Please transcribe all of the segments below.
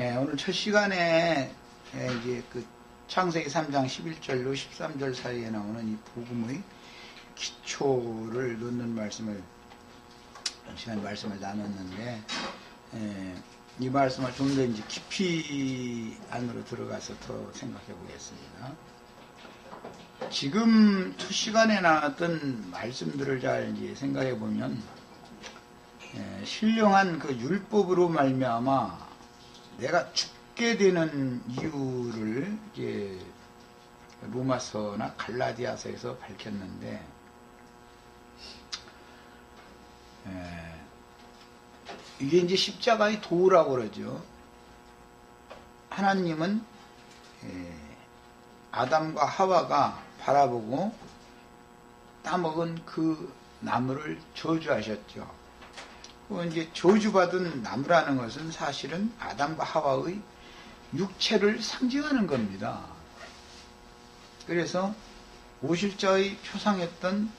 오늘 첫 시간에 이제 그 창세기 3장 11절로 13절 사이에 나오는 이 복음의 기초를 놓는 말씀을 시간 말씀을 나눴는데, 이 말씀을 좀 더 이제 깊이 안으로 들어가서 더 생각해 보겠습니다. 지금 첫 시간에 나왔던 말씀들을 잘 이제 생각해 보면, 신령한 그 율법으로 말미암아 내가 죽게 되는 이유를 이제 로마서나 갈라디아서에서 밝혔는데, 이게 이제 십자가의 도라고 그러죠. 하나님은 아담과 하와가 바라보고 따먹은 그 나무를 저주하셨죠. 이제 저주받은 나무라는 것은 사실은 아담과 하와의 육체를 상징하는 겁니다. 그래서 오실자의 표상했던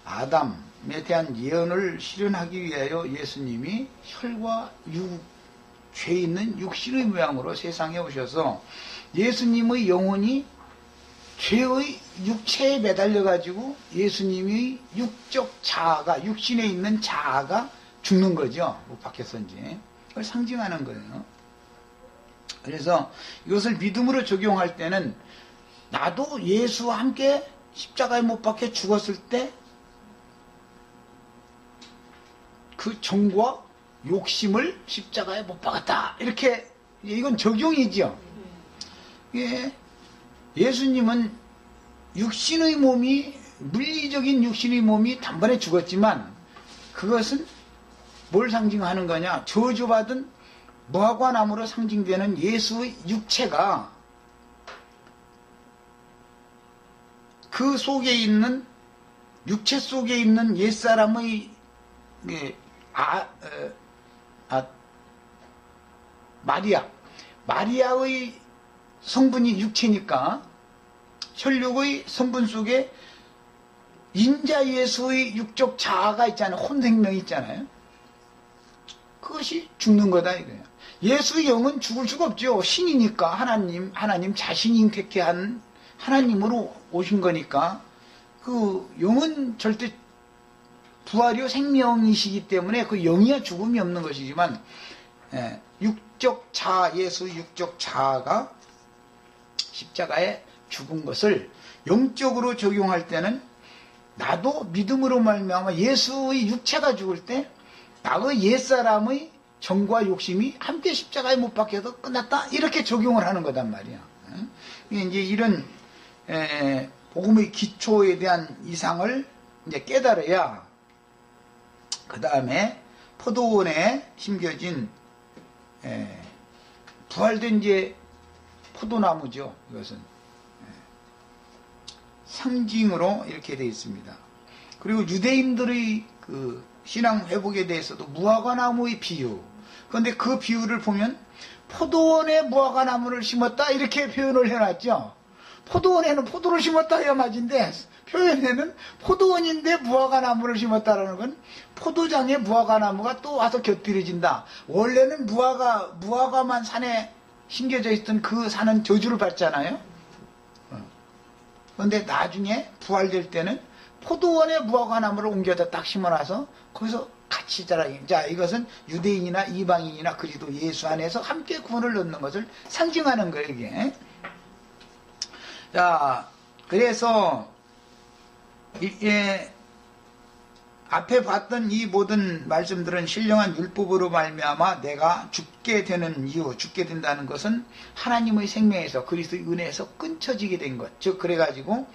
아담에 대한 예언을 실현하기 위하여 예수님이 혈과 죄 있는 육신의 모양으로 세상에 오셔서 예수님의 영혼이 죄의 육체에 매달려 가지고 예수님의 육적 자아가, 육신에 있는 자아가 죽는 거죠. 못 박혀서 이제 그걸 상징하는 거예요. 그래서 이것을 믿음으로 적용할 때는 나도 예수와 함께 십자가에 못 박혀 죽었을 때 그 정과 욕심을 십자가에 못 박았다, 이렇게, 이건 적용이죠. 예수님은 육신의 몸이, 물리적인 육신의 몸이 단번에 죽었지만 그것은 뭘 상징하는 거냐? 저주받은 무화과나무로 상징되는 예수의 육체가 그 속에 있는, 육체 속에 있는 옛사람의 마리아의 성분이 육체니까 혈육의 성분 속에 인자 예수의 육적 자아가 있잖아요. 혼생명이 있잖아요. 그것이 죽는 거다 이거예요. 예수의 영은 죽을 수가 없죠. 신이니까, 하나님 자신이 잉태케 한 하나님으로 오신 거니까 그 영은 절대 부활이요 생명이시기 때문에 그 영이야 죽음이 없는 것이지만, 육적 자아, 예수의 육적 자아가 십자가에 죽은 것을 영적으로 적용할 때는 나도 믿음으로 말미암아 예수의 육체가 죽을 때 나의 옛사람의 정과 욕심이 함께 십자가에 못 박혀서 끝났다, 이렇게 적용을 하는 거단 말이야. 이제 이런 복음의 기초에 대한 이상을 이제 깨달아야 그 다음에 포도원에 심겨진 부활된 이제 포도나무죠. 이것은 상징으로 이렇게 되어 있습니다. 그리고 유대인들의 그 신앙 회복에 대해서도 무화과나무의 비유. 그런데 그 비유를 보면 포도원에 무화과나무를 심었다, 이렇게 표현을 해놨죠. 포도원에는 포도를 심었다 해야 맞은데, 표현에는 포도원인데 무화과나무를 심었다라는 건 포도장에 무화과나무가 또 와서 곁들여진다. 원래는 무화과만 산에 심겨져 있던 그 산은 저주를 받잖아요. 그런데 나중에 부활될 때는 포도원에 무화과나무를 옮겨다 딱 심어놔서 거기서 같이 자라게. 자, 이것은 유대인이나 이방인이나 그리스도 예수 안에서 함께 구원을 얻는 것을 상징하는 거예요, 이게. 자, 그래서 앞에 봤던 이 모든 말씀들은 신령한 율법으로 말미암아 내가 죽게 되는 이유, 죽게 된다는 것은 하나님의 생명에서, 그리스도의 은혜에서 끊쳐지게 된 것. 즉 그래가지고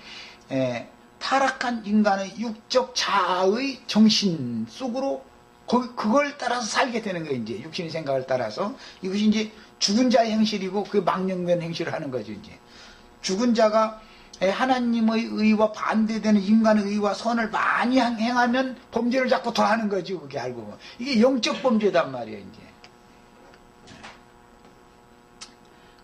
타락한 인간의 육적 자아의 정신 속으로 그걸 따라서 살게 되는 거예요. 이제 육신의 생각을 따라서. 이것이 이제 죽은 자의 행실이고 그 망령된 행실을 하는 거죠. 이제 죽은 자가 하나님의 의와 반대되는 인간의 의와 선을 많이 행하면 범죄를 자꾸 더 하는 거죠. 그게 알고 보면 이게 영적 범죄단 말이에요. 이제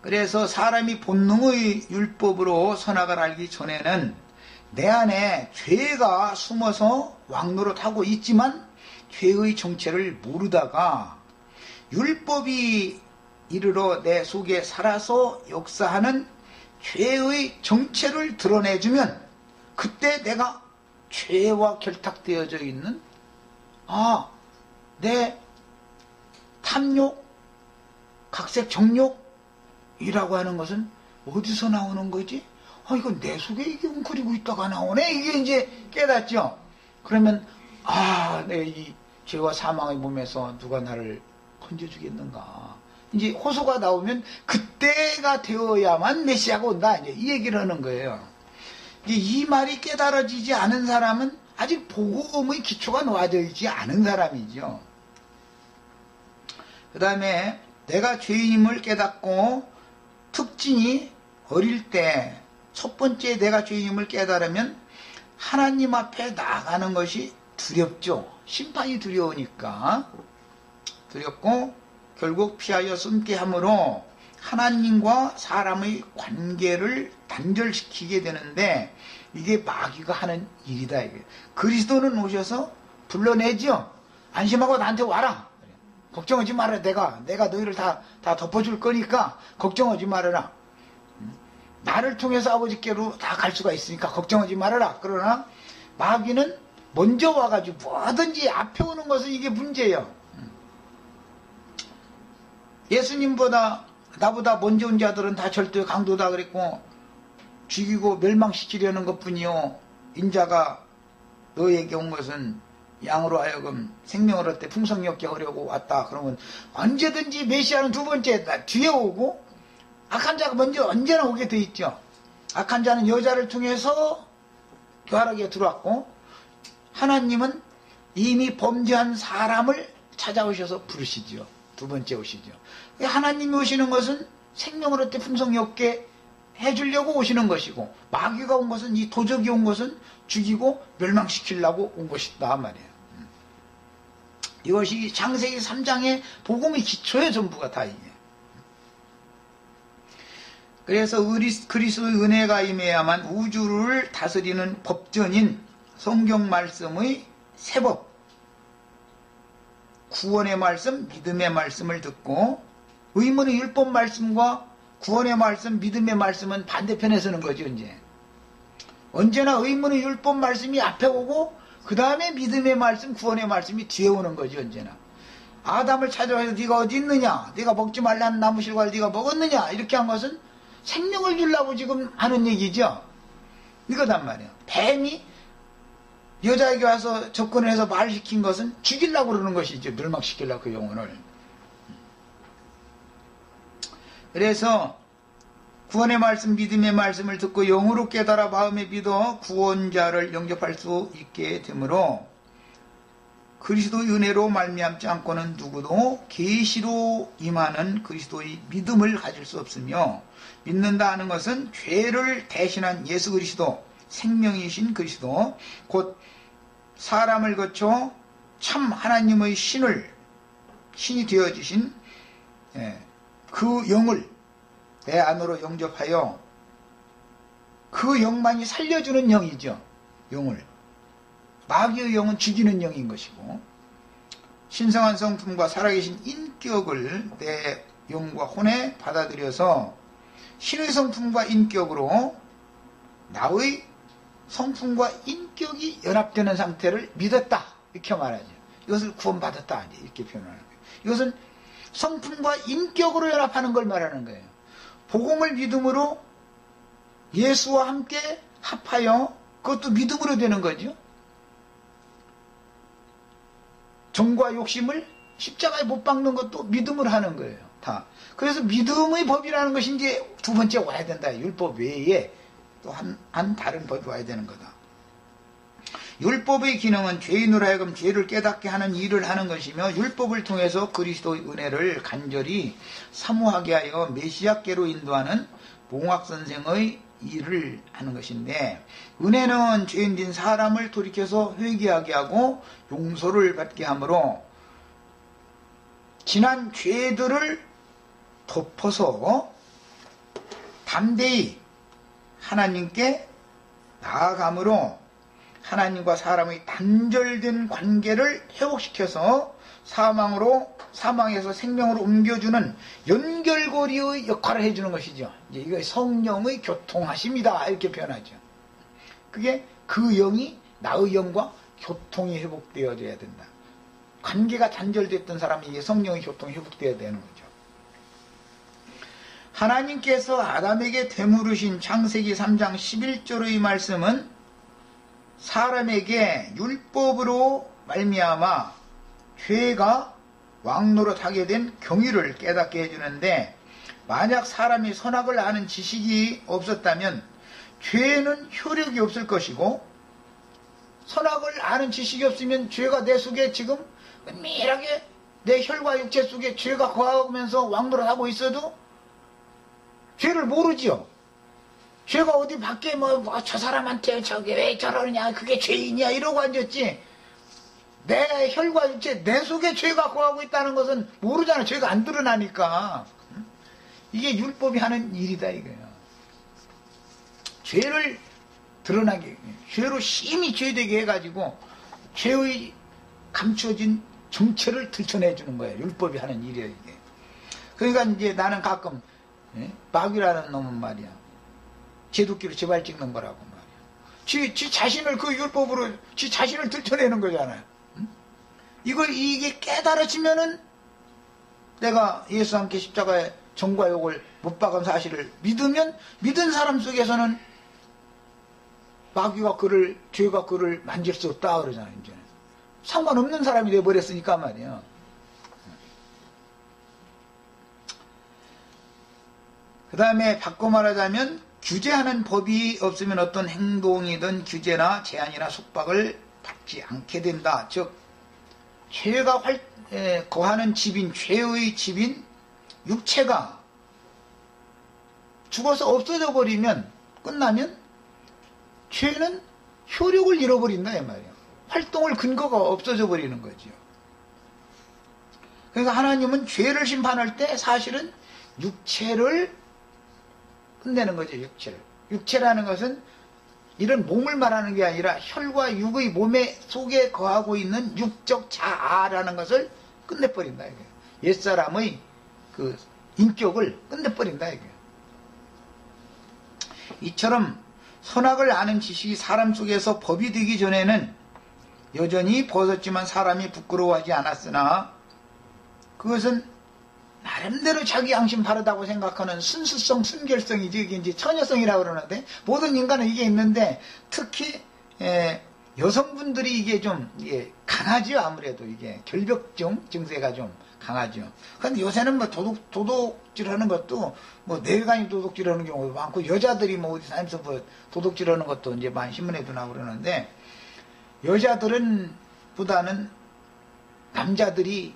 그래서 사람이 본능의 율법으로 선악을 알기 전에는 내 안에 죄가 숨어서 왕노릇하고 있지만 죄의 정체를 모르다가 율법이 이르러 내 속에 살아서 역사하는 죄의 정체를 드러내주면 그때 내가 죄와 결탁되어져 있는 내 탐욕, 각색 정욕이라고 하는 것은 어디서 나오는 거지? 이거 내 속에 이게 웅크리고 있다가 나오네? 이게 이제 깨닫죠? 그러면 내 이 죄와 사망의 몸에서 누가 나를 건져주겠는가? 이제 호소가 나오면 그때가 되어야만 메시아가 온다. 이제 이 얘기를 하는 거예요. 이제 이 말이 깨달아지지 않은 사람은 아직 복음의 기초가 놓아져 있지 않은 사람이죠. 그 다음에 내가 죄인임을 깨닫고 특징이 어릴 때 첫 번째 내가 죄인임을 깨달으면 하나님 앞에 나아가는 것이 두렵죠. 심판이 두려우니까 두렵고 결국 피하여 숨게 함으로 하나님과 사람의 관계를 단절시키게 되는데 이게 마귀가 하는 일이다. 이게. 그리스도는 오셔서 불러내죠. 안심하고 나한테 와라. 걱정하지 말아라. 내가 너희를 다 덮어줄 거니까 걱정하지 말아라. 나를 통해서 아버지께로 다 갈 수가 있으니까 걱정하지 말아라. 그러나 마귀는 먼저 와가지고 뭐든지 앞에 오는 것은 이게 문제예요. 예수님보다 나보다 먼저 온 자들은 다 절대 강도다 그랬고 죽이고 멸망시키려는 것뿐이요. 인자가 너에게 온 것은 양으로 하여금 생명을 얻되 풍성히 얻게 하려고 왔다. 그러면 언제든지 메시아는 두 번째 뒤에 오고 악한 자가 먼저 언제나 오게 돼 있죠. 악한 자는 여자를 통해서 교활하게 들어왔고 하나님은 이미 범죄한 사람을 찾아오셔서 부르시죠. 두 번째 오시죠. 하나님이 오시는 것은 생명을 얻되 풍성히 얻게 해주려고 오시는 것이고 마귀가 온 것은 이 도적이 온 것은 죽이고 멸망시키려고 온 것이다 말이에요. 이것이 창세기 3장의 복음의 기초의 전부가 다 이게. 그래서 그리스도의 은혜가 임해야만 우주를 다스리는 법전인 성경 말씀의 세법, 구원의 말씀, 믿음의 말씀을 듣고 의문의 율법 말씀과 구원의 말씀, 믿음의 말씀은 반대편에 서는 거죠. 이제 언제나 의문의 율법 말씀이 앞에 오고 그 다음에 믿음의 말씀, 구원의 말씀이 뒤에 오는 거죠. 언제나 아담을 찾아와서 네가 어디 있느냐, 네가 먹지 말라는 나무 실과를 네가 먹었느냐 이렇게 한 것은 생명을 주려고 지금 하는 얘기죠. 이거단 말이에요. 뱀이 여자에게 와서 접근해서 말을 시킨 것은 죽이려고 그러는 것이죠. 멸망시키려고 그 영혼을. 그래서 구원의 말씀, 믿음의 말씀을 듣고 영으로 깨달아 마음에 믿어 구원자를 영접할 수 있게 되므로 그리스도의 은혜로 말미암지 않고는 누구도 계시로 임하는 그리스도의 믿음을 가질 수 없으며 믿는다 하는 것은 죄를 대신한 예수 그리스도, 생명이신 그리스도, 곧 사람을 거쳐 참 하나님의 신이 되어지신 그 영을 내 안으로 영접하여 그 영만이 살려주는 영이죠. 영을. 마귀의 영은 죽이는 영인 것이고 신성한 성품과 살아계신 인격을 내 영과 혼에 받아들여서 신의 성품과 인격으로 나의 성품과 인격이 연합되는 상태를 믿었다. 이렇게 말하죠. 이것을 구원받았다. 이렇게 표현하는 거예요. 이것은 성품과 인격으로 연합하는 걸 말하는 거예요. 복음을 믿음으로 예수와 함께 합하여 그것도 믿음으로 되는 거죠. 정과 욕심을 십자가에 못 박는 것도 믿음으로 하는 거예요. 다. 그래서 믿음의 법이라는 것이 이제 두 번째 와야 된다. 율법 외에 또 한 다른 법이 와야 되는 거다. 율법의 기능은 죄인으로 하여금 죄를 깨닫게 하는 일을 하는 것이며 율법을 통해서 그리스도의 은혜를 간절히 사모하게 하여 메시아께로 인도하는 몽학선생의 일을 하는 것인데 은혜는 죄인된 사람을 돌이켜서 회개하게 하고 용서를 받게 하므로 지난 죄들을 덮어서 담대히 하나님께 나아감으로 하나님과 사람의 단절된 관계를 회복시켜서 사망에서 생명으로 옮겨주는 연결고리의 역할을 해주는 것이죠. 이제 이거 성령의 교통하심이다 이렇게 표현하죠. 그게 그 영이 나의 영과 교통이 회복되어져야 된다. 관계가 단절됐던 사람이 이게 성령의 교통이 회복되어야 되는 거죠. 하나님께서 아담에게 되물으신 창세기 3장 11절의 말씀은 사람에게 율법으로 말미암아 죄가 왕노릇하게 된 경위를 깨닫게 해주는데, 만약 사람이 선악을 아는 지식이 없었다면 죄는 효력이 없을 것이고, 선악을 아는 지식이 없으면 죄가 내 속에 지금 은밀하게 내 혈과 육체 속에 죄가 거하면서 왕노릇하고 있어도 죄를 모르지요. 죄가 어디 밖에 저 사람한테 저게 왜 저러느냐, 그게 죄이냐 이러고 앉았지, 내 혈과 육체 내 속에 죄가 거하고 있다는 것은 모르잖아. 죄가 안 드러나니까. 이게 율법이 하는 일이다 이거예요. 죄를 드러나게, 죄로 심히 죄되게 해가지고 죄의 감추어진 정체를 들춰내주는 거예요. 율법이 하는 일이에요 이게. 그러니까 이제 나는 가끔 마귀라는 놈은 말이야, 제도끼로 제발 찍는 거라고 말이야. 지 자신을 그 율법으로 지 자신을 들춰내는 거잖아요. 이게 깨달아지면은 내가 예수와 함께 십자가에 정과 욕을 못 박은 사실을 믿으면, 믿은 사람 속에서는 마귀가 죄가 그를 만질 수 없다 그러잖아요. 이제는 상관없는 사람이 돼버렸으니까 말이야. 그 다음에 바꿔 말하자면, 규제하는 법이 없으면 어떤 행동이든 규제나 제한이나 속박을 받지 않게 된다. 즉 죄가 거하는 집인, 죄의 집인 육체가 죽어서 없어져 버리면, 끝나면 죄는 효력을 잃어버린다 이 말이에요. 활동을 근거가 없어져 버리는 거죠. 그러니까 하나님은 죄를 심판할 때 사실은 육체를 끝내는 거죠. 육체라는 것은 이런 몸을 말하는 게 아니라 혈과 육의 몸에 속에 거하고 있는 육적 자아라는 것을 끝내버린다 이거예요. 옛사람의 그 인격을 끝내버린다 이거예요. 이처럼 선악을 아는 지식이 사람 속에서 법이 되기 전에는 여전히 벗었지만 사람이 부끄러워하지 않았으나, 그것은 나름대로 자기 양심 바르다고 생각하는 순수성, 순결성이지. 이게 이제 처녀성이라고 그러는데, 모든 인간은 이게 있는데, 특히 여성분들이 이게 좀 강하죠. 아무래도 이게 결벽증 증세가 좀 강하죠. 그런데 요새는 뭐 도둑질하는 것도 뭐 내간이 도둑질하는 경우도 많고, 여자들이 뭐 어디 다니면서 뭐 도둑질하는 것도 이제 많이 신문에도 나오고 그러는데, 여자들은 보다는 남자들이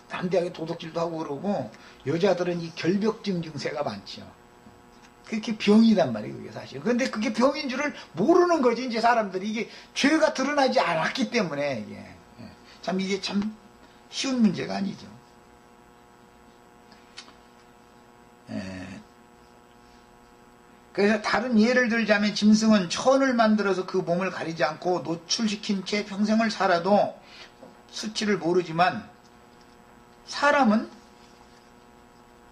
담대하게 도둑질도 하고 그러고, 여자들은 이 결벽증 증세가 많죠. 그게 병이단 말이에요, 그게 사실. 근데 그게 병인 줄을 모르는 거지, 이제 사람들이. 이게 죄가 드러나지 않았기 때문에, 이게. 이게 참 쉬운 문제가 아니죠. 그래서 다른 예를 들자면, 짐승은 천을 만들어서 그 몸을 가리지 않고 노출시킨 채 평생을 살아도 수치를 모르지만, 사람은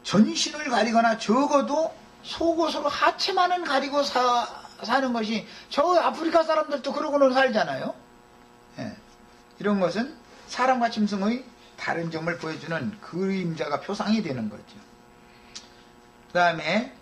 전신을 가리거나 적어도 속옷으로 하체만은 가리고 사는 것이, 저 아프리카 사람들도 그러고는 살잖아요. 이런 것은 사람과 짐승의 다른 점을 보여주는 그림자가 표상이 되는 거죠. 그 다음에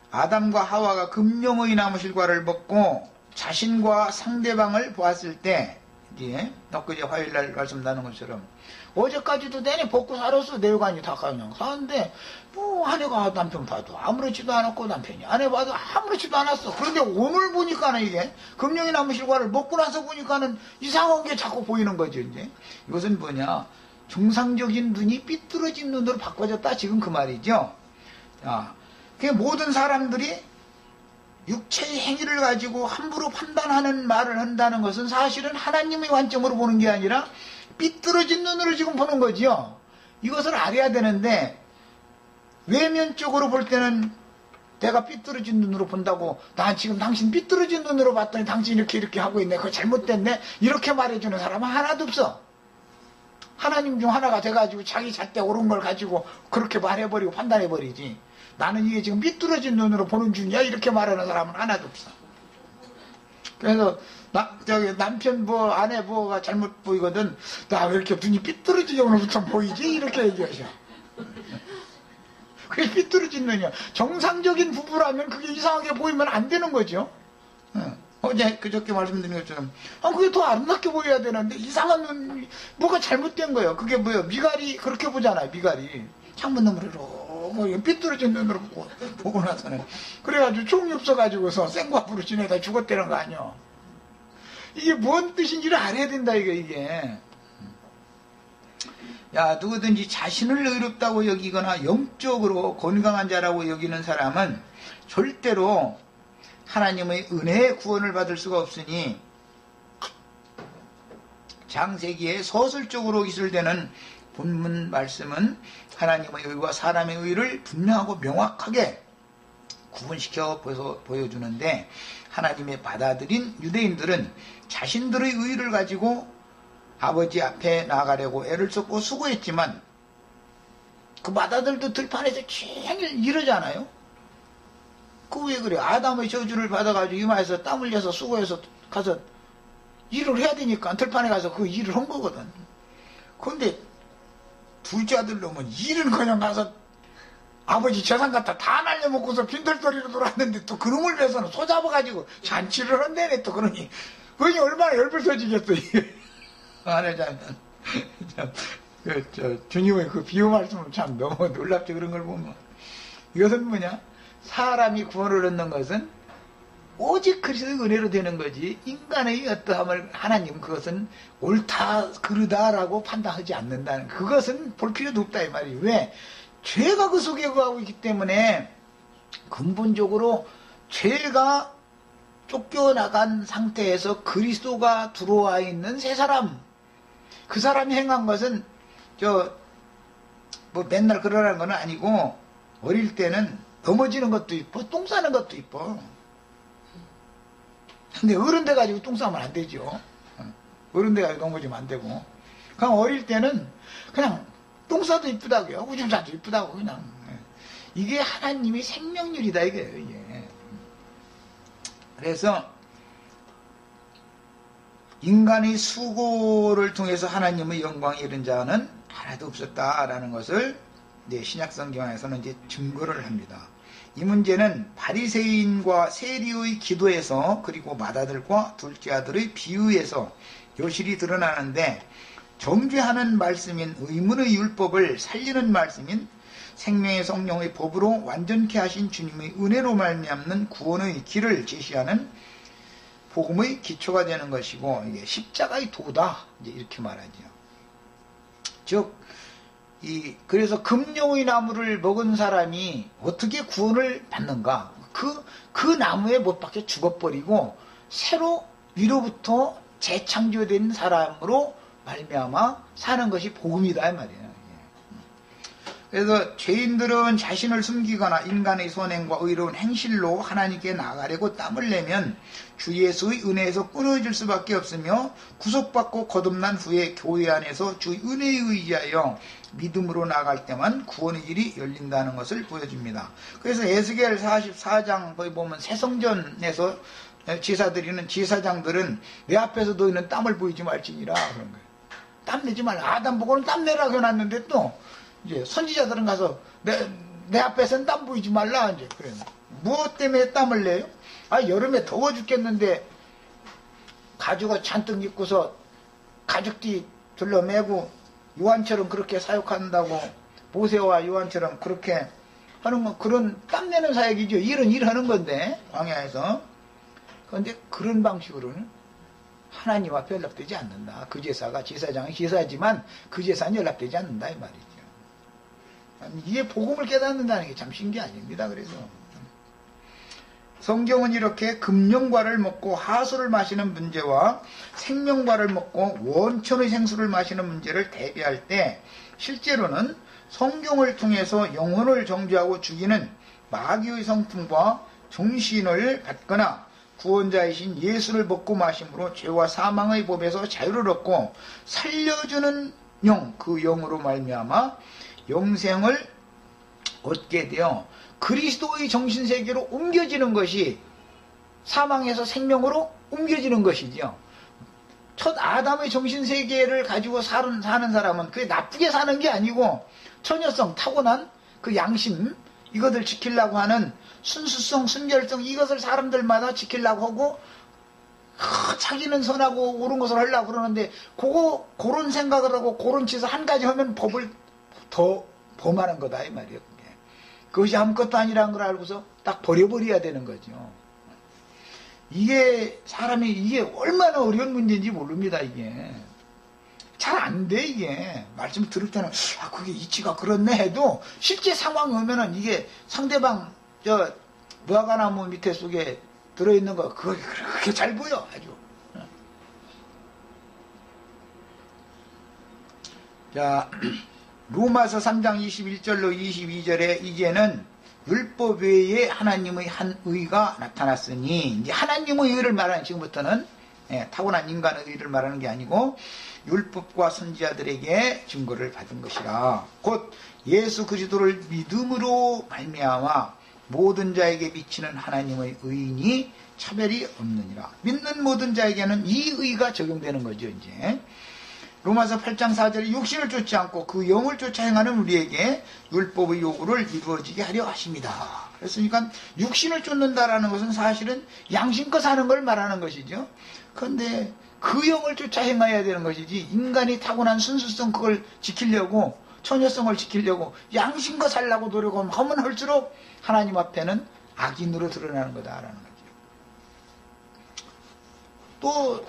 아담과 하와가 금령의 나무실과를 먹고 자신과 상대방을 보았을 때, 이제 엊그제 화요일날 말씀 나눈 것처럼, 어제까지도 내내 벗고 살았어. 내관이 다 그냥 사는데, 뭐 아내가 남편 봐도 아무렇지도 않았고, 남편이 아내 봐도 아무렇지도 않았어. 그런데 오늘 보니까는 이게 금령의 나무실과를 먹고 나서 보니까는 이상한 게 자꾸 보이는 거죠. 이제 이것은 뭐냐, 정상적인 눈이 삐뚤어진 눈으로 바꿔졌다, 지금 그 말이죠. 그 모든 사람들이 육체의 행위를 가지고 함부로 판단하는 말을 한다는 것은 사실은 하나님의 관점으로 보는 게 아니라 삐뚤어진 눈으로 지금 보는 거지요. 이것을 알아야 되는데, 외면적으로 볼 때는 내가 삐뚤어진 눈으로 본다고, 난 지금 당신 삐뚤어진 눈으로 봤더니 당신 이렇게 하고 있네, 그거 잘못됐네, 이렇게 말해주는 사람은 하나도 없어. 하나님 중 하나가 돼가지고 자기 잣대 옳은 걸 가지고 그렇게 말해버리고 판단해버리지. 나는 이게 지금 삐뚤어진 눈으로 보는 중이야. 이렇게 말하는 사람은 하나도 없어. 그래서 남편 아내 뭐가 잘못 보이거든. 나 왜 이렇게 눈이 삐뚤어진 눈으로부터 보이지? 이렇게 얘기하셔. 그게 삐뚤어진 눈이야. 정상적인 부부라면 그게 이상하게 보이면 안 되는 거죠. 어제 그저께 말씀드린 것처럼 그게 더 아름답게 보여야 되는데 이상한 눈, 뭐가 잘못된 거예요. 그게 뭐예요? 미갈이 그렇게 보잖아요. 미갈이 창문 너머로 삐뚤어진 눈으로 보고 나서는 그래가지고 총이 없어가지고서 생과부로 지내다 죽었다는 거 아니야. 이게 뭔 뜻인지를 알아야 된다 이게. 야, 누구든지 자신을 의롭다고 여기거나 영적으로 건강한 자라고 여기는 사람은 절대로 하나님의 은혜의 구원을 받을 수가 없으니 장세기에 서술적으로 기술되는 본문 말씀은 하나님의 의와 사람의 의를 분명하고 명확하게 구분시켜 보여주는데, 하나님의 받아들인 유대인들은 자신들의 의를 가지고 아버지 앞에 나가려고 애를 썼고 수고했지만 그 마다들도 들판에서 종일 이러잖아요. 그 왜 그래? 아담의 저주를 받아가지고 이마에서 땀 흘려서 수고해서 가서 일을 해야 되니까 들판에 가서 그 일을 한 거거든. 그런데 둘째 아들 놈은 일은 그냥 가서 아버지 재산 갖다 다 날려먹고서 빈털터리로 돌았는데 또 그놈을 위해서는 소 잡아가지고 잔치를 한다네. 또 그러니 얼마나 열불 터지겠어 이게. 말하자면 주님의 그 비유 말씀은 참 너무 놀랍죠. 그런 걸 보면 이것은 뭐냐, 사람이 구원을 얻는 것은 오직 그리스도의 은혜로 되는 거지 인간의 어떠함을 하나님 그것은 옳다 그르다라고 판단하지 않는다는, 그것은 볼 필요도 없다 이 말이에요. 왜? 죄가 그 속에 거하고 있기 때문에 근본적으로 죄가 쫓겨나간 상태에서 그리스도가 들어와 있는 새 사람, 그 사람이 행한 것은 맨날 그러라는 건 아니고, 어릴 때는 넘어지는 것도 이뻐, 똥 싸는 것도 이뻐. 근데 어른 돼가지고 똥 싸면 안 되죠. 어른 돼가지고 넘어지면 안 되고. 그냥 어릴 때는 그냥 똥 싸도 이쁘다고요. 오줌 싸도 이쁘다고 그냥. 이게 하나님의 생명률이다 이거예요. 이게. 그래서 인간의 수고를 통해서 하나님의 영광에 이른 자는 하나도 없었다라는 것을 신약성경에서는 이제 증거를 합니다. 이 문제는 바리새인과 세리의 기도에서, 그리고 맏아들과 둘째 아들의 비유에서 여실히 드러나는데, 정죄하는 말씀인 의문의 율법을 살리는 말씀인 생명의 성령의 법으로 완전케 하신 주님의 은혜로 말미암는 구원의 길을 제시하는 복음의 기초가 되는 것이고, 이게 십자가의 도다 이제 이렇게 말하죠. 즉 그래서 금용의 나무를 먹은 사람이 어떻게 구원을 받는가? 그 나무에 못 박혀 죽어버리고 새로 위로부터 재창조된 사람으로 말미암아 사는 것이 복음이다 이 말이에요. 그래서 죄인들은 자신을 숨기거나 인간의 선행과 의로운 행실로 하나님께 나가려고 땀을 내면 주 예수의 은혜에서 끊어질 수밖에 없으며, 구속받고 거듭난 후에 교회 안에서 주의 은혜에 의지하여 믿음으로 나갈 때만 구원의 길이 열린다는 것을 보여줍니다. 그래서 에스겔 44장 거기 보면 새성전에서 제사드리는 제사장들은 내 앞에서 너희는 땀을 보이지 말지니라 그런 거예요. 땀 내지 말라. 아담 보고는 땀 내라고 해놨는데 또 이제 선지자들은 가서 내 앞에서는 땀 보이지 말라 이제 그래요. 무엇 때문에 땀을 내요? 여름에 더워 죽겠는데 가죽을 잔뜩 입고서 가죽띠 둘러매고 요한처럼 그렇게 사역한다고, 모세와 요한처럼 그렇게 하는 건 그런 땀내는 사역이죠. 일은 일하는 건데 광야에서. 그런데 그런 방식으로는 하나님 앞에 연락되지 않는다. 그 제사가 제사장이 제사지만 그 제사는 연락되지 않는다 이 말이죠. 이게 복음을 깨닫는다는 게 참 신기합니다. 그래서 성경은 이렇게 금령과를 먹고 하수를 마시는 문제와 생명과를 먹고 원천의 생수를 마시는 문제를 대비할 때, 실제로는 성경을 통해서 영혼을 정죄하고 죽이는 마귀의 성품과 정신을 받거나 구원자이신 예수를 먹고 마심으로 죄와 사망의 법에서 자유를 얻고 살려주는 영, 그 영으로 말미암아 영생을 얻게 되어 그리스도의 정신세계로 옮겨지는 것이 사망에서 생명으로 옮겨지는 것이죠. 첫 아담의 정신세계를 가지고 사는 사람은 그게 나쁘게 사는 게 아니고 처녀성, 타고난 그 양심, 이것을 지키려고 하는 순수성, 순결성, 이것을 사람들마다 지키려고 하고 자기는 선하고 옳은 것을 하려고 그러는데 그런 생각을 하고 그런 짓을 한 가지 하면 법을 더 범하는 거다 이 말이에요. 그것이 아무것도 아니라는 걸 알고서 딱 버려버려야 되는 거죠. 이게 사람이 이게 얼마나 어려운 문제인지 모릅니다. 이게 잘 안 돼. 이게 말씀 들을 때는 그게 이치가 그렇네 해도 실제 상황이 오면은 이게 상대방 저 무화과나무 밑에 속에 들어있는 거 그거 그렇게 잘 보여 아주. 자, 로마서 3장 21절로 22절에 이제는 율법 외에 하나님의 한 의가 나타났으니, 이제 하나님의 의를 말하는, 지금부터는 타고난 인간의 의를 말하는 게 아니고 율법과 선지자들에게 증거를 받은 것이라. 곧 예수 그리스도를 믿음으로 말미암아 모든 자에게 미치는 하나님의 의인이 차별이 없느니라. 믿는 모든 자에게는 이 의가 적용되는 거죠. 이제 로마서 8장 4절에 육신을 쫓지 않고 그 영을 쫓아 행하는 우리에게 율법의 요구를 이루어지게 하려 하십니다. 그랬으니까 육신을 쫓는다라는 것은 사실은 양심껏 사는 걸 말하는 것이죠. 그런데 그 영을 쫓아 행해야 되는 것이지, 인간이 타고난 순수성 그걸 지키려고, 처녀성을 지키려고 양심껏 살려고 노력하면 할수록 하나님 앞에는 악인으로 드러나는 거다라는 거죠. 또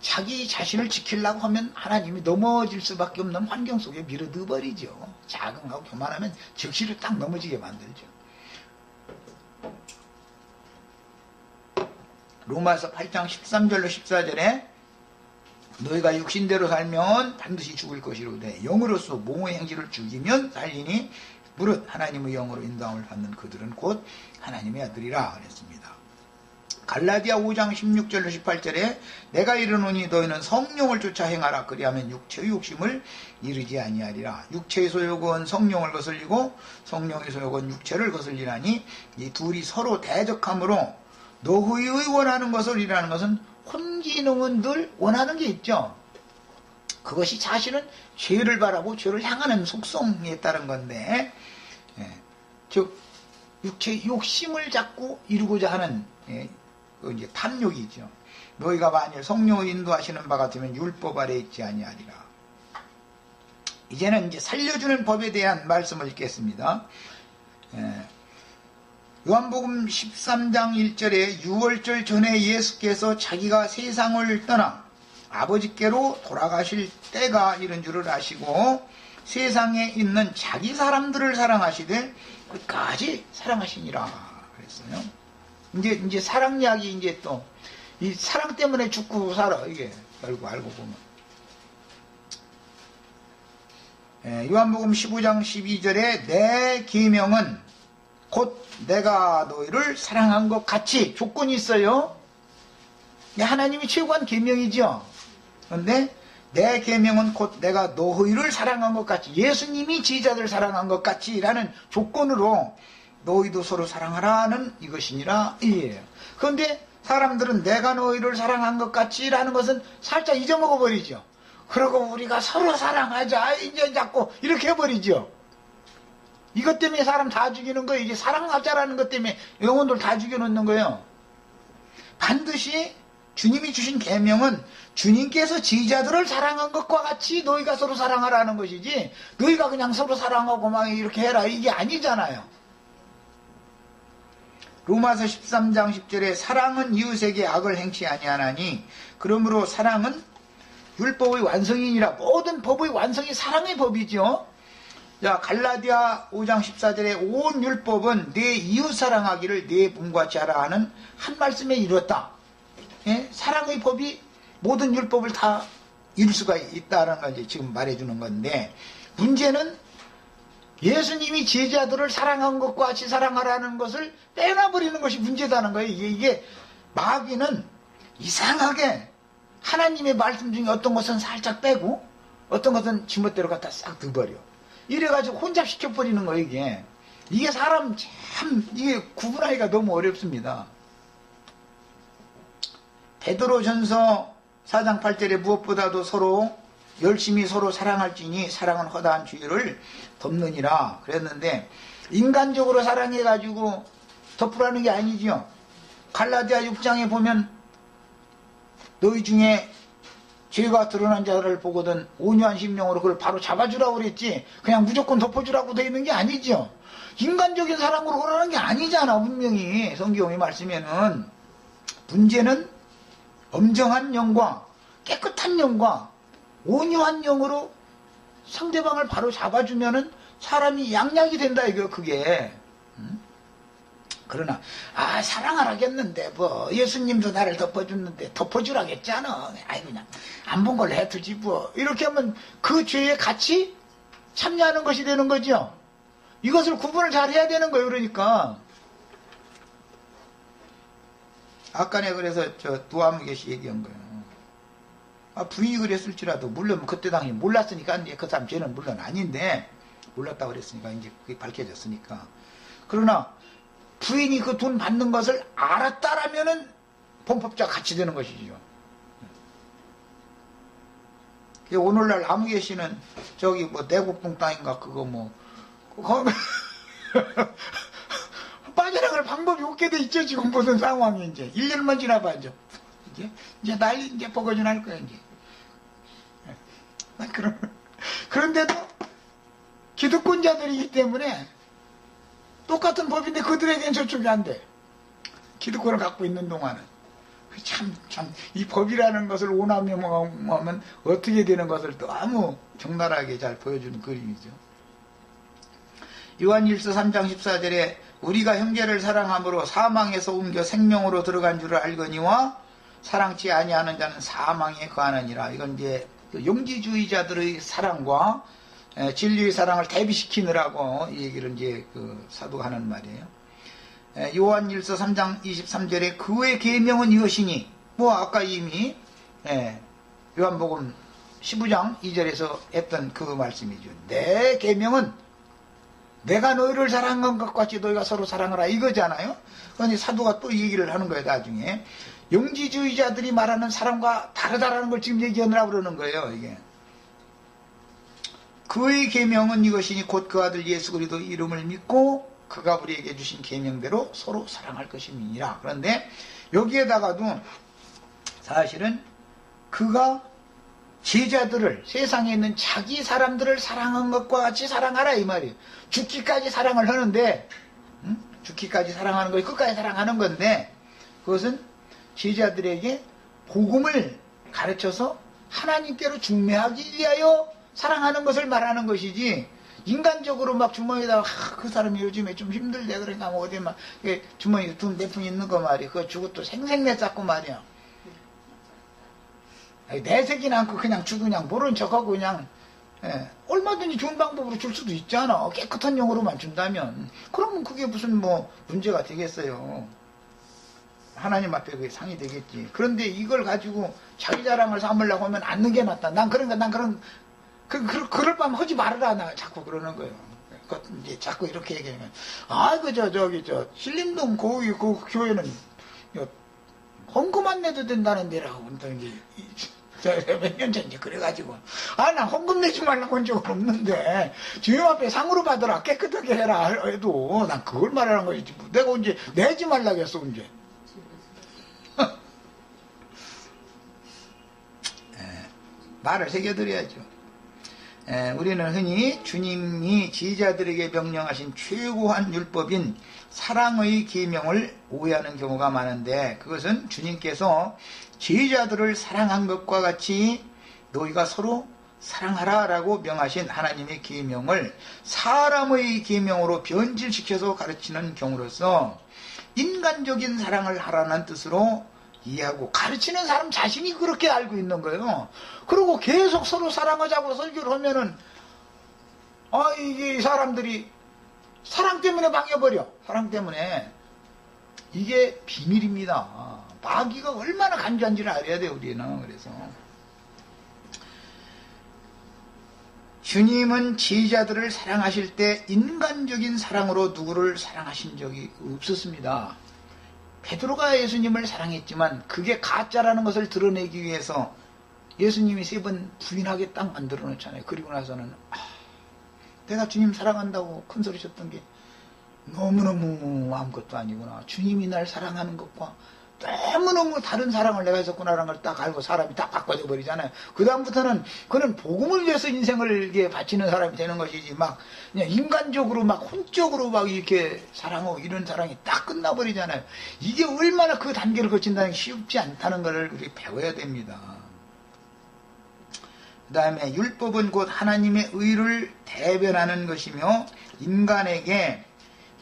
자기 자신을 지키려고 하면 하나님이 넘어질 수밖에 없는 환경 속에 밀어넣어 버리죠. 자긍하고 교만하면 즉시로 딱 넘어지게 만들죠. 로마서 8장 13절로 14절에 너희가 육신대로 살면 반드시 죽을 것이로되 영으로서 몽의 행실을 죽이면 살리니 무릇 하나님의 영으로 인도함을 받는 그들은 곧 하나님의 아들이라 그랬습니다. 갈라디아 5장 16절로 18절에 내가 이르노니 너희는 성령을 쫓아 행하라. 그리하면 육체의 욕심을 이루지 아니하리라. 육체의 소욕은 성령을 거슬리고 성령의 소욕은 육체를 거슬리나니 이 둘이 서로 대적함으로 너희의 원하는 것을 이라는 것은 혼기능은 늘 원하는 게 있죠. 그것이 사실은 죄를 바라고 죄를 향하는 속성에 따른 건데, 즉 육체의 욕심을 자꾸 이루고자 하는 이제 탐욕이죠. 너희가 만일 성령의 인도하시는 바 같으면 율법 아래 있지 아니하리라. 이제는 이제 살려주는 법에 대한 말씀을 읽겠습니다. 요한복음 13장 1절에 6월절 전에 예수께서 자기가 세상을 떠나 아버지께로 돌아가실 때가 이런 줄을 아시고 세상에 있는 자기 사람들을 사랑하시되 끝까지 사랑하시니라 그랬어요. 이제 사랑 이야기, 이제 또 이 사랑 때문에 죽고 살아. 이게 알고 보면 요한복음 15장 12절에 내 계명은 곧 내가 너희를 사랑한 것 같이, 조건이 있어요. 하나님이 최고한 계명이죠. 그런데 내 계명은 곧 내가 너희를 사랑한 것 같이, 예수님이 지휘자들을 사랑한 것 같이 라는 조건으로 너희도 서로 사랑하라는 이것이니라 이에요. 그런데 사람들은 내가 너희를 사랑한 것 같이 라는 것은 살짝 잊어먹어 버리죠. 그러고 우리가 서로 사랑하자 이제 자꾸 이렇게 해버리죠. 이것 때문에 사람 다 죽이는 거예요. 이게 사랑하자라는 것 때문에 영혼들 다 죽여놓는 거예요. 반드시 주님이 주신 계명은 주님께서 지휘자들을 사랑한 것과 같이 너희가 서로 사랑하라는 것이지, 너희가 그냥 서로 사랑하고 막 이렇게 해라 이게 아니잖아요. 로마서 13장 10절에 사랑은 이웃에게 악을 행치 아니하나니 그러므로 사랑은 율법의 완성이니라. 모든 법의 완성이 사랑의 법이죠. 자, 갈라디아 5장 14절에 온 율법은 내 이웃 사랑하기를 내 몸과 같이 하라 하는 한 말씀에 이뤘다. 사랑의 법이 모든 율법을 다 이룰 수가 있다는 걸 지금 말해주는 건데, 문제는 예수님이 제자들을 사랑한 것과 같이 사랑하라는 것을 빼놔버리는 것이 문제다는 거예요. 이게 마귀는 이상하게 하나님의 말씀 중에 어떤 것은 살짝 빼고 어떤 것은 지멋대로 갖다 싹 넣어버려. 이래가지고 혼잡시켜버리는 거예요, 이게. 이게 사람 참, 이게 구분하기가 너무 어렵습니다. 베드로전서 4장 8절에 무엇보다도 서로 열심히 서로 사랑할지니 사랑은 허다한 주의를 덮느니라 그랬는데, 인간적으로 사랑해가지고 덮으라는 게 아니지요. 갈라디아 6장에 보면 너희 중에 죄가 드러난 자를 보거든 온유한 심령으로 그걸 바로 잡아주라고 그랬지, 그냥 무조건 덮어주라고 되어 있는 게 아니죠. 인간적인 사랑으로 그러는 게 아니잖아. 분명히 성경의 말씀에는 문제는 엄정한 영과 깨끗한 영과 온유한 영으로 상대방을 바로 잡아주면은 사람이 양약이 된다 이거 그게. 그러나 사랑하라겠는데 뭐 예수님도 나를 덮어줬는데 덮어주라겠잖아. 아이 그냥 안 본 걸로 해두지 뭐. 이렇게 하면 그 죄에 같이 참여하는 것이 되는 거죠. 이것을 구분을 잘 해야 되는 거예요. 그러니까 아까 내가 그래서 저 두아무개씨 얘기한 거예요. 부인이 그랬을지라도 물론 그때 당시 몰랐으니까 이제 그 사람 죄는 물론 아닌데 몰랐다고 그랬으니까 이제 그게 밝혀졌으니까. 그러나 부인이 그 돈 받는 것을 알았다라면은 범법자가 같이 되는 것이죠. 오늘날 아무개 씨는 저기 뭐 내곡동 땅인가 그거 뭐 빠져나갈 방법이 없게 돼 있죠. 지금 보는 상황이 이제 1년만 지나봐죠. 이제 난리 이제 버거지 날 거야 이제. 그런데도 기득권자들이기 때문에 똑같은 법인데 그들에겐 저쪽이 안 돼. 기득권을 갖고 있는 동안은. 이 법이라는 것을 오남용하면 어떻게 되는 것을 너무 적나라하게 잘 보여주는 그림이죠. 요한일서 3장 14절에 우리가 형제를 사랑함으로 사망에서 옮겨 생명으로 들어간 줄을 알거니와 사랑치 아니하는 자는 사망에 거하느니라. 이건 이제 용기주의자들의 사랑과 진리의 사랑을 대비시키느라고 이 얘기를 이제 그 사도가 하는 말이에요. 요한일서 3장 23절에 그의 계명은 이것이니, 뭐 아까 이미 요한복음 15장 2절에서 했던 그 말씀이죠. 내 계명은 내가 너희를 사랑한 것 같이 너희가 서로 사랑하라 이거잖아요. 그런데 사도가 또 이 얘기를 하는 거예요. 나중에 영지주의자들이 말하는 사랑과 다르다라는 걸 지금 얘기하느라고 그러는 거예요. 이게 그의 계명은 이것이니 곧 그 아들 예수 그리스도 이름을 믿고 그가 우리에게 주신 계명대로 서로 사랑할 것임이니라. 그런데 여기에다가도 사실은 그가 제자들을, 세상에 있는 자기 사람들을 사랑한 것과 같이 사랑하라 이 말이에요. 죽기까지 사랑을 하는데, 죽기까지 사랑하는 것이 끝까지 사랑하는 건데, 그것은 제자들에게 복음을 가르쳐서 하나님께로 중매하기 위하여 사랑하는 것을 말하는 것이지, 인간적으로 막 주머니에다가 그 사람이 요즘에 좀 힘들대 그러니까 뭐 어디 막 주머니에 돈 몇 푼 있는 거 말이야. 그거 주고 또 생색내 쌓고 말이야. 내색이 않고 그냥 주고 그냥 모른 척하고 그냥 얼마든지 좋은 방법으로 줄 수도 있잖아. 깨끗한 용어로만 준다면. 그러면 그게 무슨 뭐 문제가 되겠어요. 하나님 앞에 그게 상이 되겠지. 그런데 이걸 가지고 자기 자랑을 삼으려고 하면 않는 게 낫다. 난 그런 그럴 바면 하지 말아라. 나 자꾸 그러는 거예요. 이제 자꾸 이렇게 얘기하면 신림동 그 교회는 헌금 안 내도 된다는 데라고 이제 몇 년 전 이제 그래가지고 나 헌금 내지 말라고 한 적은 없는데 주님 앞에 상으로 받으라 깨끗하게 해라 해도 난 그걸 말하는 거지. 내가 언제 내지 말라고 했어 언제. 말을 새겨드려야죠. 우리는 흔히 주님이 제자들에게 명령하신 최고한 율법인 사랑의 계명을 오해하는 경우가 많은데, 그것은 주님께서 제자들을 사랑한 것과 같이 너희가 서로 사랑하라 라고 명하신 하나님의 계명을 사람의 계명으로 변질시켜서 가르치는 경우로서 인간적인 사랑을 하라는 뜻으로 이해하고 가르치는 사람 자신이 그렇게 알고 있는 거예요. 그리고 계속 서로 사랑하자고 설교를 하면은 이게 사람들이 사랑 때문에 망해버려. 사랑 때문에. 이게 비밀입니다. 마귀가 얼마나 간주한지를 알아야 돼요, 우리는. 그래서 주님은 제자들을 사랑하실 때 인간적인 사랑으로 누구를 사랑하신 적이 없었습니다. 베드로가 예수님을 사랑했지만 그게 가짜라는 것을 드러내기 위해서 예수님이 3번 부인하게 딱 만들어 놓잖아요. 그리고 나서는 내가 주님 사랑한다고 큰소리 쳤던 게 너무너무 아무것도 아니구나. 주님이 날 사랑하는 것과 너무너무 다른 사랑을 내가 했었구나라는 걸 딱 알고 사람이 딱 바꿔져 버리잖아요. 그 다음부터는 그는 복음을 위해서 인생을 이게 바치는 사람이 되는 것이지 막 그냥 인간적으로 막 혼적으로 막 이렇게 사랑하고 이런 사랑이 딱 끝나버리잖아요. 이게 얼마나 그 단계를 거친다는 게 쉽지 않다는 걸 우리 배워야 됩니다. 그 다음에 율법은 곧 하나님의 의를 대변하는 것이며 인간에게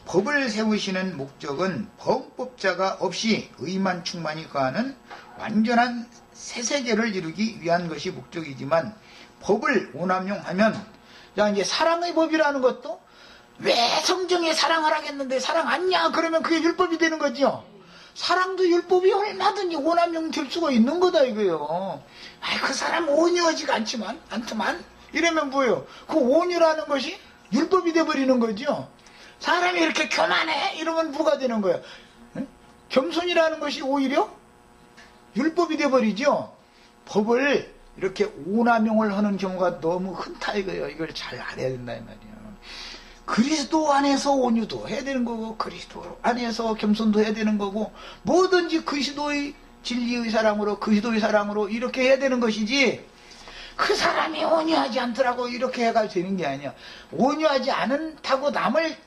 법을 세우시는 목적은 범법자가 없이 의만 충만히 거하는 완전한 새 세계를 이루기 위한 것이 목적이지만 법을 오남용하면 이제 사랑의 법이라는 것도 왜 성경에 사랑을 하겠는데 사랑 않냐 그러면 그게 율법이 되는 거죠. 사랑도 율법이 얼마든지 오남용 될 수가 있는 거다 이거예요. 그 사람 온유하지가 않지만 이러면 뭐예요? 그 온유라는 것이 율법이 돼버리는 거죠. 사람이 이렇게 교만해 이러면 뭐가 되는 거예요? 겸손이라는 것이 오히려 율법이 돼버리죠. 법을 이렇게 오남용을 하는 경우가 너무 흔타 이거예요. 이걸 잘 알아야 된다 이 말이에요. 그리스도 안에서 온유도 해야 되는 거고 그리스도 안에서 겸손도 해야 되는 거고 뭐든지 그리스도의 진리의 사랑으로 그리스도의 사랑으로 이렇게 해야 되는 것이지 그 사람이 온유하지 않더라고 이렇게 해가 되는 게 아니야. 온유하지 않다고 남을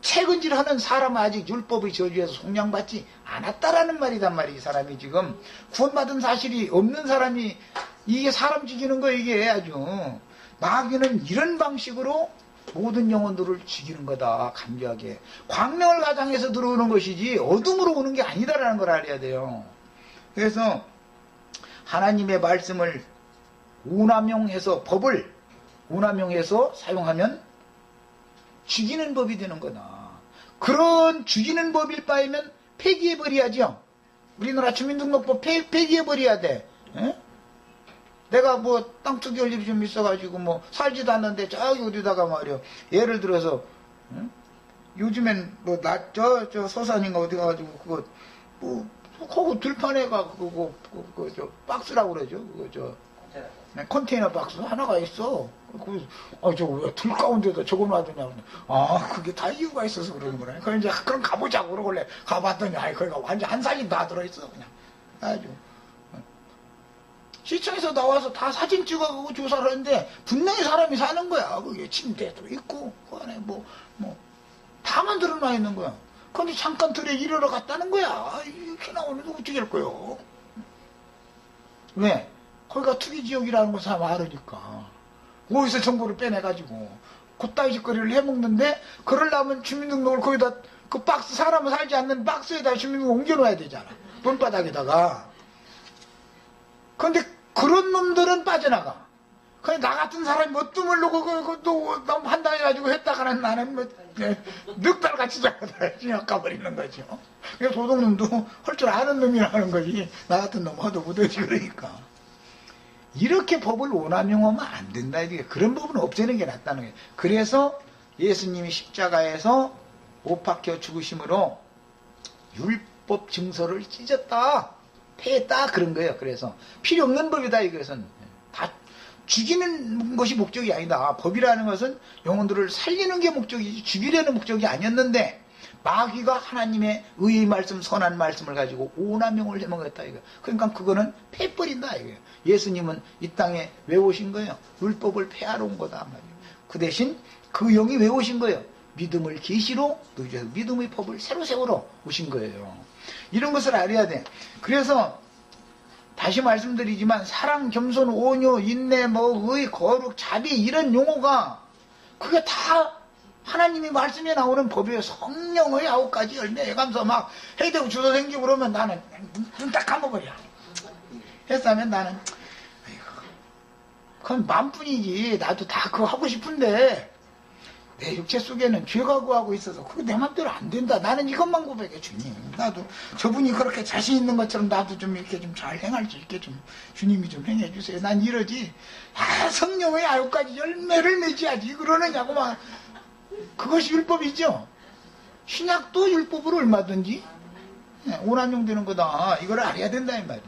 채근질하는 사람은 아직 율법의 저주에서 속량받지 않았다라는 말이단 말이야. 이 사람이 지금 구원받은 사실이 없는 사람이 이게 사람 죽이는 거 이게 아주 마귀는 이런 방식으로 모든 영혼들을 죽이는 거다. 간교하게 광명을 가장해서 들어오는 것이지 어둠으로 오는 게 아니다라는 걸 알아야 돼요. 그래서 하나님의 말씀을 오남용해서 법을 오남용해서 사용하면 죽이는 법이 되는 거다. 그런 죽이는 법일 바에면 폐기해버려야죠. 우리나라 주민등록법 폐기해버려야 돼. 에? 내가 뭐 땅 투기할 일이 좀 있어가지고 뭐 살지도 않는데 저기 어디다가 말이요. 예를 들어서 요즘엔 뭐 저 서산인가 어디 가가지고 그거 뭐 그거 들판에가 그거 저 박스라고 그러죠. 그거 컨테이너 박스 하나가 있어. 저 왜 들 가운데다 적어 놔두냐. 그게 다 이유가 있어서 그러는 거네. 그럼 이제 그럼 가보자고 그러길래 가봤더니 거기가 완전 한 살림 다 들어있어 그냥. 아주. 시청에서 나와서 다 사진 찍어가고 조사를 하는데 분명히 사람이 사는 거야. 그게 침대도 있고 그 안에 뭐 다 만들어놔 있는 거야. 근데 잠깐 들에 이러러 갔다는 거야. 이렇게 나오는데 어떻게 할 거요? 왜? 거기가 투기지역이라는 걸 사람 알으니까. 어디서 정보를 빼내가지고 그따위 짓거리를 해먹는데 그러려면 주민등록을 거기다 그 박스 사람은 살지 않는 박스에다 주민등록 옮겨놔야 되잖아. 돈바닥에다가. 근데 그런 놈들은 빠져나가. 그냥 나 같은 사람이 뭣도 모르고 그것도 너무 판단해가지고 했다가는 나는 뭐 늑달같이 잡아다가 가버리는 거죠. 그래서 도둑놈도 할 줄 아는 놈이라는 거지. 나 같은 놈 하도 못하지 그러니까. 이렇게 법을 오남용하면 안 된다. 그런 법은 없애는 게 낫다는 거예요. 그래서 예수님이 십자가에서 못 박혀 죽으심으로 율법 증서를 찢었다. 폐했다. 그런 거예요. 그래서 필요 없는 법이다. 이것은 다 죽이는 것이 목적이 아니다. 법이라는 것은 영혼들을 살리는 게 목적이지 죽이려는 목적이 아니었는데 마귀가 하나님의 의의 말씀, 선한 말씀을 가지고 오남용을 해먹었다 이거. 그러니까 그거는 폐버린다 이거예요. 예수님은 이 땅에 왜 오신 거예요? 율법을 폐하러 온 거다 말이에요. 그 대신 그 영이 왜 오신 거예요? 믿음을 계시로 너희에서 믿음의 법을 새로 세우러 오신 거예요. 이런 것을 알아야 돼. 그래서 다시 말씀드리지만 사랑, 겸손, 온유, 인내, 의, 거룩, 자비 이런 용어가 그게 다 하나님이 말씀에 나오는 법이에요. 성령의 9가지 열매 해가면서 막 해대고 주소 생기고 그러면 나는 눈 딱 감아버려. 했으면 나는 그건 맘뿐이지. 나도 다 그거 하고 싶은데 내 육체 속에는 죄가 구하고 있어서 그거 내 맘대로 안 된다. 나는 이것만 고백해 주님. 나도 저분이 그렇게 자신 있는 것처럼 나도 좀 이렇게 좀 잘 행할 수 있게 좀 주님이 좀 행해 주세요. 난 이러지. 성령의 아홉가지 열매를 맺어야지 그러느냐고 막. 그것이 율법이죠. 신약도 율법으로 얼마든지 오남용되는 거다. 이걸 알아야 된다 이 말이야.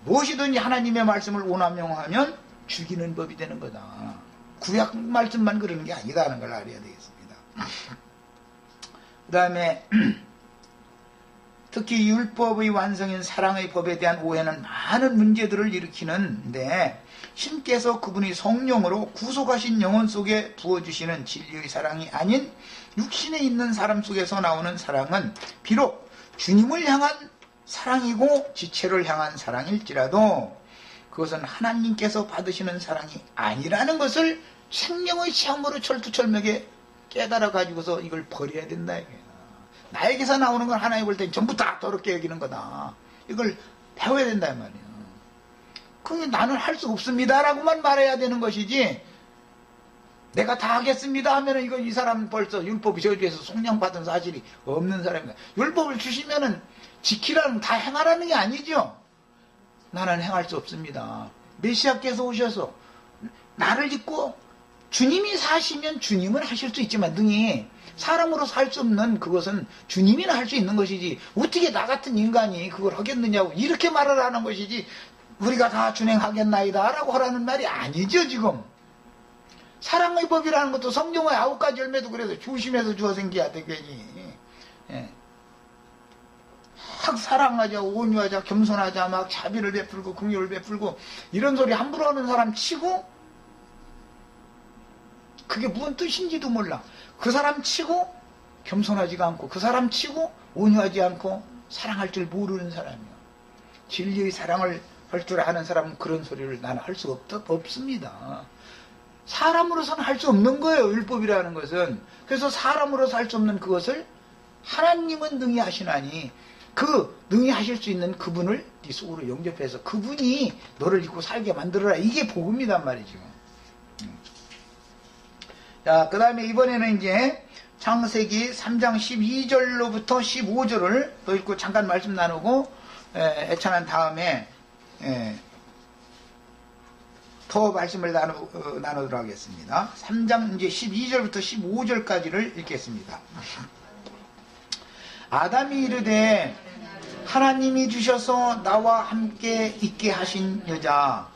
무엇이든지 하나님의 말씀을 오남용하면 죽이는 법이 되는 거다. 구약 말씀만 그러는 게 아니다는 걸 알아야 되겠습니다. 그 다음에 특히 율법의 완성인 사랑의 법에 대한 오해는 많은 문제들을 일으키는데 신께서 그분이 성령으로 구속하신 영혼 속에 부어주시는 진리의 사랑이 아닌 육신에 있는 사람 속에서 나오는 사랑은 비록 주님을 향한 사랑이고 지체를 향한 사랑일지라도 그것은 하나님께서 받으시는 사랑이 아니라는 것을 생명의 체험으로 철두철미하게 깨달아 가지고서 이걸 버려야 된다 이거야. 나에게서 나오는 건 하나님 볼 땐 전부 다 더럽게 여기는 거다. 이걸 배워야 된다 이 말이야. 그게 나는 할 수 없습니다라고만 말해야 되는 것이지 내가 다 하겠습니다 하면은 이거 이 사람은 벌써 율법이 저주해서 속량받은 사실이 없는 사람입니다. 율법을 주시면은 지키라는 다 행하라는 게 아니죠. 나는 행할 수 없습니다. 메시아께서 오셔서 나를 잊고 주님이 사시면 주님은 하실 수 있지만 등이 사람으로서 할 수 없는 그것은 주님이나 할 수 있는 것이지 어떻게 나 같은 인간이 그걸 하겠느냐고 이렇게 말을 하는 것이지 우리가 다 준행하겠나이다 라고 하라는 말이 아니죠 지금. 사랑의 법이라는 것도 성령의 9가지 열매도 그래서 조심해서 주어 생겨야 되겠니. 예. 막 사랑하자, 온유하자, 겸손하자, 막 자비를 베풀고 긍휼을 베풀고 이런 소리 함부로 하는 사람 치고 그게 무슨 뜻인지도 몰라. 그 사람 치고 겸손하지가 않고 그 사람 치고 온유하지 않고 사랑할 줄 모르는 사람이야. 진리의 사랑을 할 줄 아는 사람은 그런 소리를 나는 할 수 없습니다. 사람으로서는 할 수 없는 거예요. 율법이라는 것은. 그래서 사람으로서 할 수 없는 그것을 하나님은 능히 하시나니 그 능히 하실 수 있는 그분을 네 속으로 영접해서 그분이 너를 잊고 살게 만들어라. 이게 복음이란 말이죠. 자, 그 다음에 이번에는 이제 창세기 3장 12절로부터 15절을 또 읽고 잠깐 말씀 나누고 애찬한 다음에 더 말씀을 나누도록 하겠습니다. 3장 이제 12절부터 15절까지를 읽겠습니다. 아담이 이르되 하나님이 주셔서 나와 함께 있게 하신 여자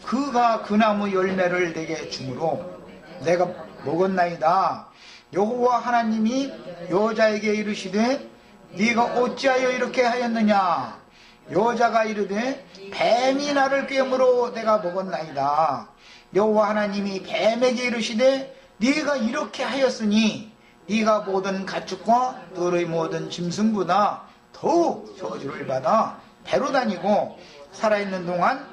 그가 그 나무 열매를 내게 주므로 내가 먹었나이다. 여호와 하나님이 여자에게 이르시되 네가 어찌하여 이렇게 하였느냐. 여자가 이르되 뱀이 나를 꿰므로 내가 먹었나이다. 여호와 하나님이 뱀에게 이르시되 네가 이렇게 하였으니 네가 모든 가축과 들의 모든 짐승보다 더욱 저주를 받아 배로 다니고 살아있는 동안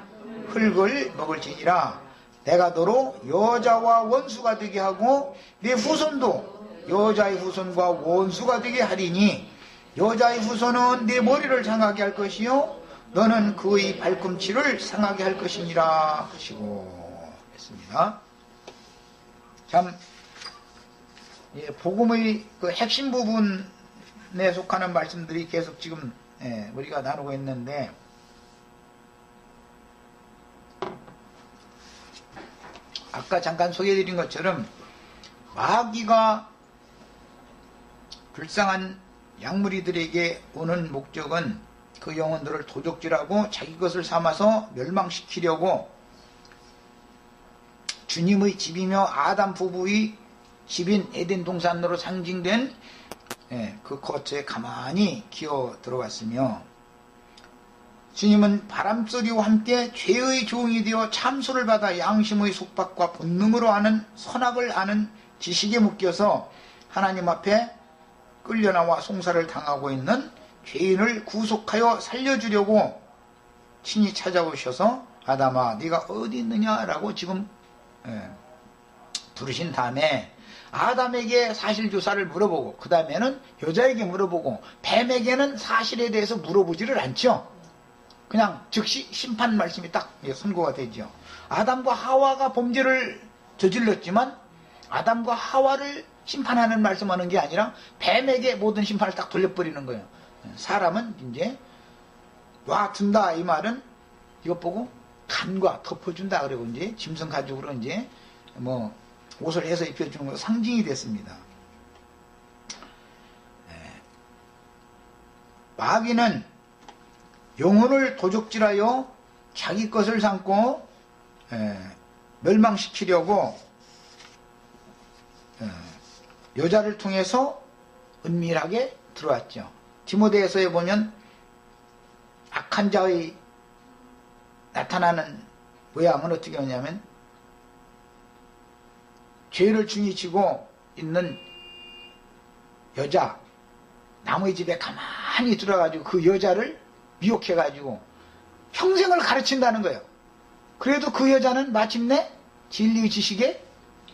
흙을 먹을지니라. 내가 너로 여자와 원수가 되게 하고 네 후손도 여자의 후손과 원수가 되게 하리니 여자의 후손은 네 머리를 상하게 할 것이요 너는 그의 발꿈치를 상하게 할 것이니라 하시고 했습니다. 참 복음의 그 핵심 부분에 속하는 말씀들이 계속 지금 우리가 나누고 있는데 아까 잠깐 소개해드린 것처럼 마귀가 불쌍한 양무리들에게 오는 목적은 그 영혼들을 도적질하고 자기 것을 삼아서 멸망시키려고 주님의 집이며 아담 부부의 집인 에덴 동산으로 상징된 그 거처에 가만히 기어 들어왔으며 주님은 바람소리와 함께 죄의 종이 되어 참소를 받아 양심의 속박과 본능으로 아는 선악을 아는 지식에 묶여서 하나님 앞에 끌려나와 송사를 당하고 있는 죄인을 구속하여 살려주려고 친히 찾아오셔서 아담아 네가 어디 있느냐라고 지금 부르신 다음에 아담에게 사실조사를 물어보고 그 다음에는 여자에게 물어보고 뱀에게는 사실에 대해서 물어보지를 않죠. 그냥 즉시 심판 말씀이 딱 선고가 되죠. 아담과 하와가 범죄를 저질렀지만 아담과 하와를 심판하는 말씀하는 게 아니라 뱀에게 모든 심판을 딱 돌려버리는 거예요. 사람은 이제 놔둔다 이 말은 이것 보고 간과 덮어준다 그러고 이제 짐승 가죽으로 이제 뭐 옷을 해서 입혀주는 거 상징이 됐습니다. 마귀는 영혼을 도적질하여 자기 것을 삼고 멸망시키려고 여자를 통해서 은밀하게 들어왔죠. 디모데에서에 보면 악한 자의 나타나는 모양은 어떻게 하냐면 죄를 중히 지고 있는 여자 남의 집에 가만히 들어가지고 그 여자를 미혹해가지고 평생을 가르친다는 거예요. 그래도 그 여자는 마침내 진리의 지식에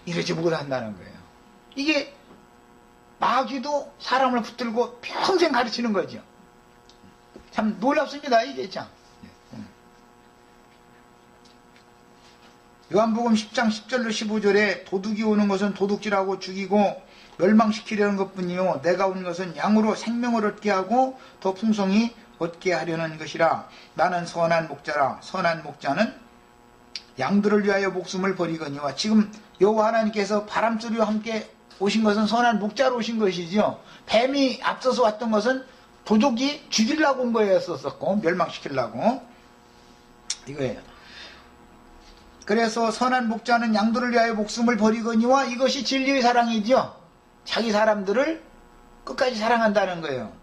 이르지 못한다는 거예요. 이게 마귀도 사람을 붙들고 평생 가르치는 거죠. 참 놀랍습니다. 이게 참. 요한복음 10장 10절로 15절에 도둑이 오는 것은 도둑질하고 죽이고 멸망시키려는 것뿐이요 내가 온 것은 양으로 생명을 얻게 하고 더 풍성히 얻게 하려는 것이라. 나는 선한 목자라. 선한 목자는 양들을 위하여 목숨을 버리거니와. 지금 여호와 하나님께서 바람소리와 함께 오신 것은 선한 목자로 오신 것이죠. 뱀이 앞서서 왔던 것은 도둑이 죽이려고 온 거였었고 멸망시키려고 이거예요. 그래서 선한 목자는 양들을 위하여 목숨을 버리거니와 이것이 진리의 사랑이죠. 자기 사람들을 끝까지 사랑한다는 거예요.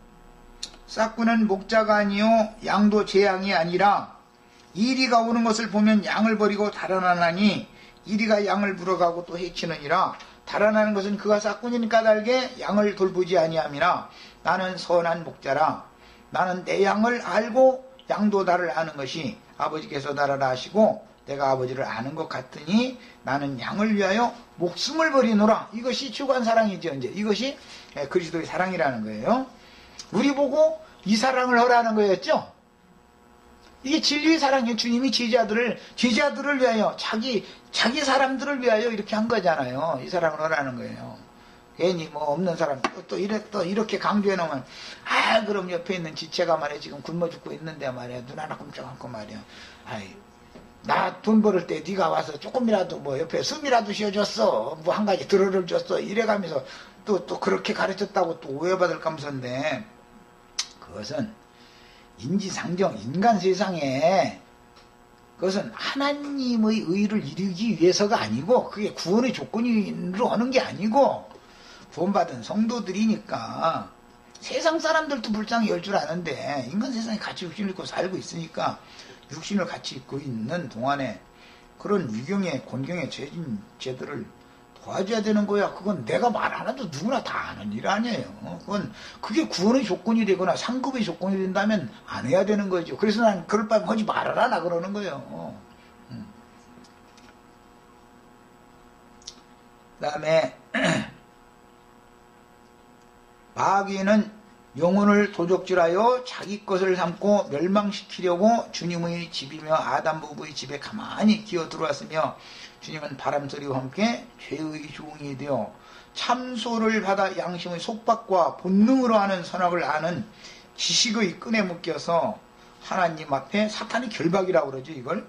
싹구는 목자가 아니요 양도 제 양이 아니라 이리가 오는 것을 보면 양을 버리고 달아나나니 이리가 양을 물어가고 또 해치느니라. 달아나는 것은 그가 싹꾼인 까닭에 양을 돌보지 아니함이나 나는 선한 목자라. 나는 내 양을 알고 양도 나를 아는 것이 아버지께서 나를 아시고 내가 아버지를 아는 것 같으니 나는 양을 위하여 목숨을 버리노라. 이것이 주관 사랑이죠. 이제 이것이 그리스도의 사랑이라는 거예요. 우리 보고 이 사랑을 하라는 거였죠. 이게 진리의 사랑이에요. 주님이 제자들을 위하여 자기 사람들을 위하여 이렇게 한 거잖아요. 이 사랑을 하라는 거예요. 괜히 뭐 없는 사람 또 이렇게 강조해 놓으면 그럼 옆에 있는 지체가 말이야 지금 굶어 죽고 있는데 말이야 눈 하나 끔찍 않고 말이야 나 돈 벌을 때 네가 와서 조금이라도 뭐 옆에 숨이라도 쉬어줬어 뭐 한 가지 들어를 줬어 이래가면서 또 그렇게 가르쳤다고 또 오해받을 감소인데 그것은 인지상정 인간 세상에 그것은 하나님의 의를 이루기 위해서가 아니고 그게 구원의 조건으로 하는 게 아니고 구원받은 성도들이니까 세상 사람들도 불쌍히 열 줄 아는데 인간 세상에 같이 육신을 입고 살고 있으니까 육신을 같이 입고 있는 동안에 그런 유경의 곤경의 죄들을 도와줘야 되는 거야. 그건 내가 말 안 해도 누구나 다 아는 일 아니에요. 그게 구원의 조건이 되거나 상급의 조건이 된다면 안 해야 되는 거죠. 그래서 난 그럴 바면 하지 말아라 나 그러는 거예요. 그 다음에 마귀는 영혼을 도적질하여 자기 것을 삼고 멸망시키려고 주님의 집이며 아담 부부의 집에 가만히 기어 들어왔으며 주님은 바람소리와 함께 죄의 종이 되어 참소를 받아 양심의 속박과 본능으로 하는 선악을 아는 지식의 끈에 묶여서 하나님 앞에 사탄의 결박이라고 그러죠. 이걸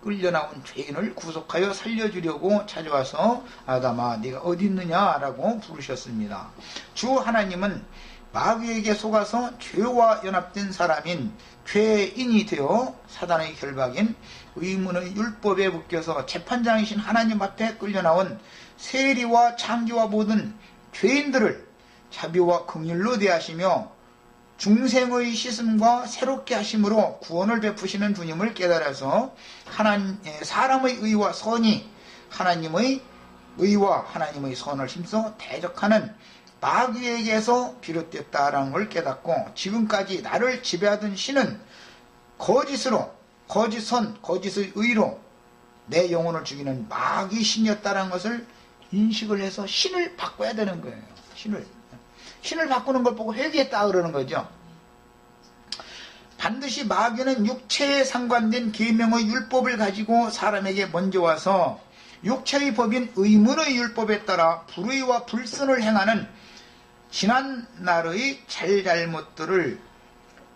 끌려나온 죄인을 구속하여 살려주려고 찾아와서 아담아 네가 어디 있느냐라고 부르셨습니다. 주 하나님은 마귀에게 속아서 죄와 연합된 사람인 죄인이 되어 사단의 결박인 의문의 율법에 묶여서 재판장이신 하나님 앞에 끌려나온 세리와 창기와 모든 죄인들을 자비와 긍휼로 대하시며 중생의 씻음과 새롭게 하심으로 구원을 베푸시는 주님을 깨달아서 사람의 의와 선이 하나님의 의와 하나님의 선을 힘써 대적하는 마귀에게서 비롯됐다라는 걸 깨닫고 지금까지 나를 지배하던 신은 거짓으로 거짓선 거짓의 의로 내 영혼을 죽이는 마귀 신이었다라는 것을 인식을 해서 신을 바꿔야 되는 거예요. 신을 바꾸는 걸 보고 회개했다 그러는 거죠. 반드시 마귀는 육체에 상관된 계명의 율법을 가지고 사람에게 먼저 와서 육체의 법인 의문의 율법에 따라 불의와 불선을 행하는 지난날의 잘잘못들을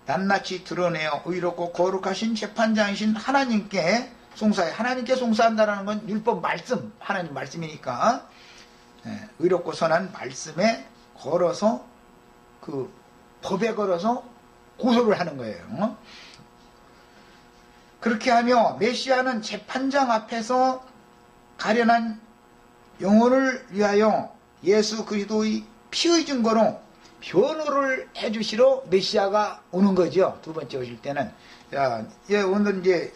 낱낱이 드러내어 의롭고 거룩하신 재판장이신 하나님께 송사해. 하나님께 송사한다라는 건 율법 말씀, 하나님 말씀이니까 의롭고 선한 말씀에 걸어서 그 법에 걸어서 고소를 하는 거예요. 그렇게 하며 메시아는 재판장 앞에서 가련한 영혼을 위하여 예수 그리스도의 피의 증거로 변호를 해주시러 메시아가 오는 거죠. 두 번째 오실 때는. 자, 오늘 이제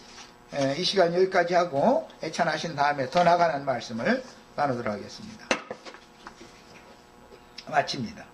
이 시간 여기까지 하고 애찬하신 다음에 더 나가는 말씀을 나누도록 하겠습니다. 마칩니다.